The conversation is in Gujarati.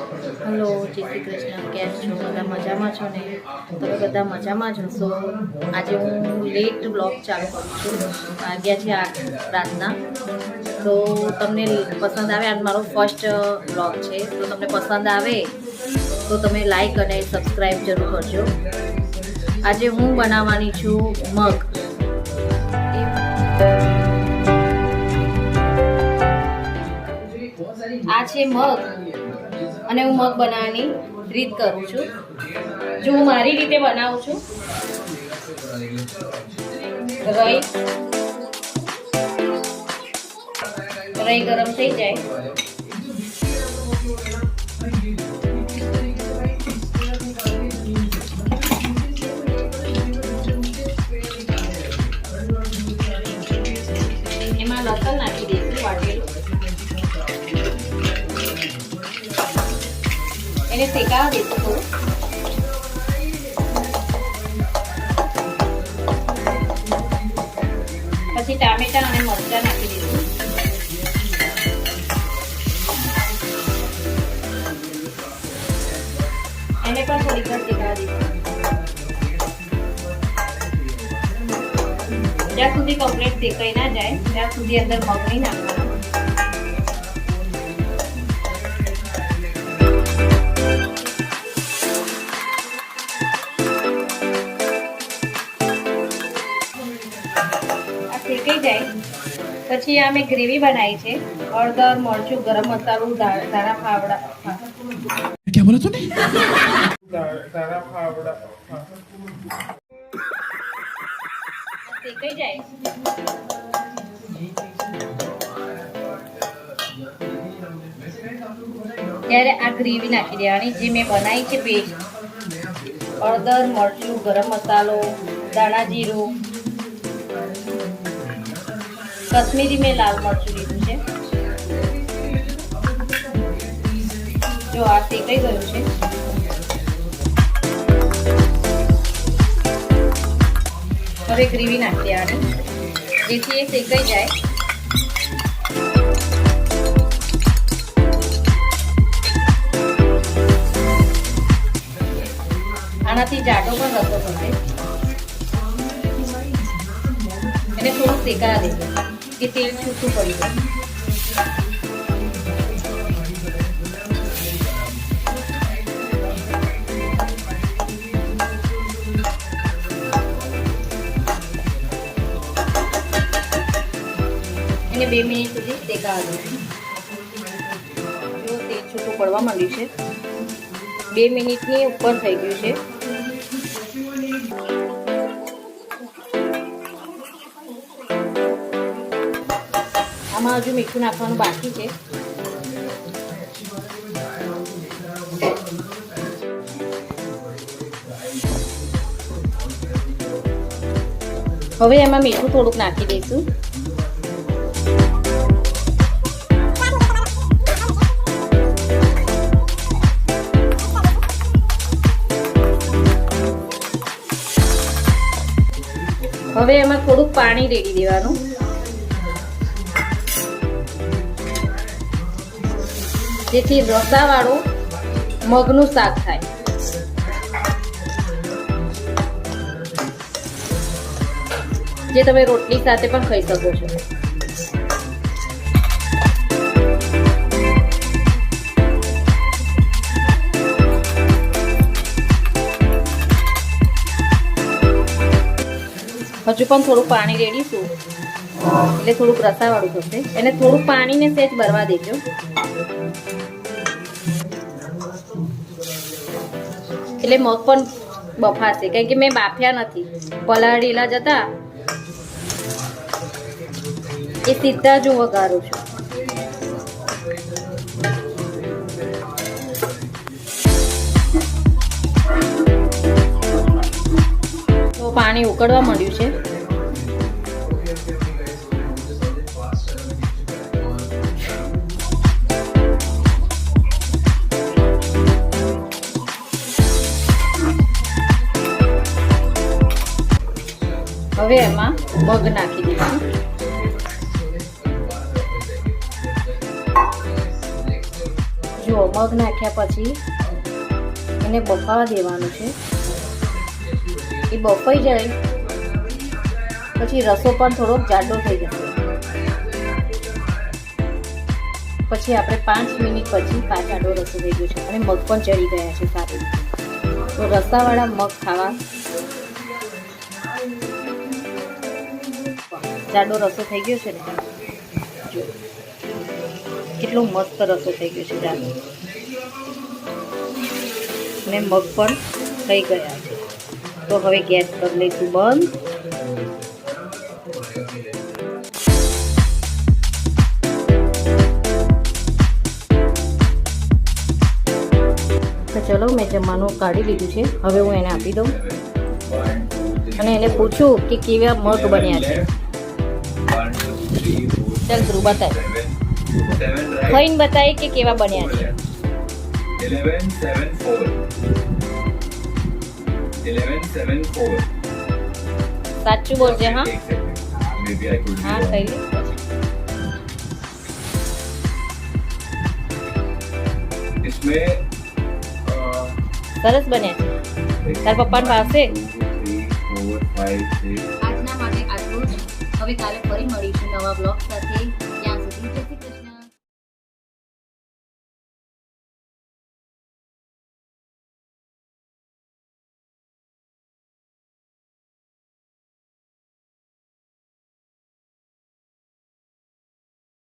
હલો, જય શ્રી કૃષ્ણ. કેમ છો? બધા મજામાં છો ને? તમે બધા મજામાં જ હશો. આજે હું લેટ બ્લોગ ચાલુ કરું છું. વાગ્યા છે 8 રાતના. તો તમને પસંદ આવે, આ મારો ફર્સ્ટ બ્લોગ છે. તો તમને પસંદ આવે તો તમે લાઈક અને સબસ્ક્રાઈબ જરૂર કરજો. આજે હું બનાવવાની છું મગ. આ છે મગ અને હું મગ બનાવવાની રીત કરું છું. જો હું મારી રીતે બનાવું છું. રઈ ગરમ થઈ જાય એમાં લસણ નાખી દઈશું વાટેલું. એને શેકાવા દઈશું થોડું. પછી ટામેટા અને મરચાં નાખી દઈશું. એને પણ થોડીક વાર શેકાવા દઈશું. જ્યાં સુધી કમ્પ્લીટ શેકાઈ ના જાય ત્યાં સુધી અંદર મગ નહીં નાખવાનું. શેકાઈ જાય પછી આ મેં ગ્રેવી બનાવી છે. હળદર, મરચું, ગરમ મસાલો, ધાણા ફાવડા. क्या बोला तूने? શેકાઈ જાય ત્યારે આ ગ્રેવી નાખી દેવાની જે મેં બનાવી છે પેસ્ટ. હળદર, મરચું, ગરમ મસાલો, ધાણા જીરું, કશ્મીરી મેં લાલ મરચું લીધું છે. જો આ શેકાઈ ગયું છે. હવે ગ્રેવી નાખી દેવાની જેથી એ શેકાઈ જાય. આનાથી જાડો પણ રસો થશે. એને થોડું શેકાવા દેવું કે તેલ છૂટું પડી જાય. એને 2 મિનિટ સુધી શેકાવા દેવું. જો તેલ છૂટું પડવા માંડ્યું છે. 2 મિનિટની ઉપર થઈ ગયું છે. આમાં હજુ મીઠું નાખવાનું બાકી છે. હવે એમાં મીઠું થોડુંક નાખી દઈશું. હવે એમાં થોડુંક પાણી રેડી દેવાનું. જેથી રસાવાળું મગનું શાક થાય. જે તમે રોટલી સાથે પણ ખાઈ શકો છો. હજુ પણ થોડું પાણી રેડીશું એટલે થોડુંક રસાવાળું થશે. એને થોડુંક પાણીને સહેજ ભરવા દેજો. એટલે મગ પણ બફાશે કારણ કે મેં બાફ્યા નથી, પલાળેલા જ હતા. એ સીધા જ હું વઘારું છું. તો પાણી ઉકળવા માંડ્યું છે. હવે એમાં મગ નાખી દઈશું. જો મગ નાખ્યા પછી એને બફાવા દેવાનું છે. એ બફાઈ જાય પછી રસો પણ થોડોક જાડો થઈ જશે. પછી આપણે 5 મિનિટ પછી જાડો રસો થઈ ગયો છે અને મગ પણ ચડી ગયા છે સારી રીતે. તો રસાવાળા મગ ખાવા જાડો રસો થઈ ગયો છે ને, જો કેટલો મસ્ત રસો થઈ ગયો છે જાડો, અને મગ પણ થઈ ગયા છે. તો હવે ગેસ કરી લઈશું બંધ. તો ચલો મેં જમવાનું કાઢી લીધું છે. હવે હું એને આપી દઉં અને એને પૂછું કે કેવા મગ બન્યા છે. ચાલ ધ્રુવ બતાય, ખાઈને બતાય કે કેવા બન્યા છે. 1174 સાચું બોલજે. હા હા ખાઈ લે. इसमें સરસ બન્યા છે. તાર પપ્પાને ભાવશે. 2 3 4 5 6 આજના માટે આટલું જ. હવે કાલે ફરી મળીશું નવા બ્લોગ સાથે.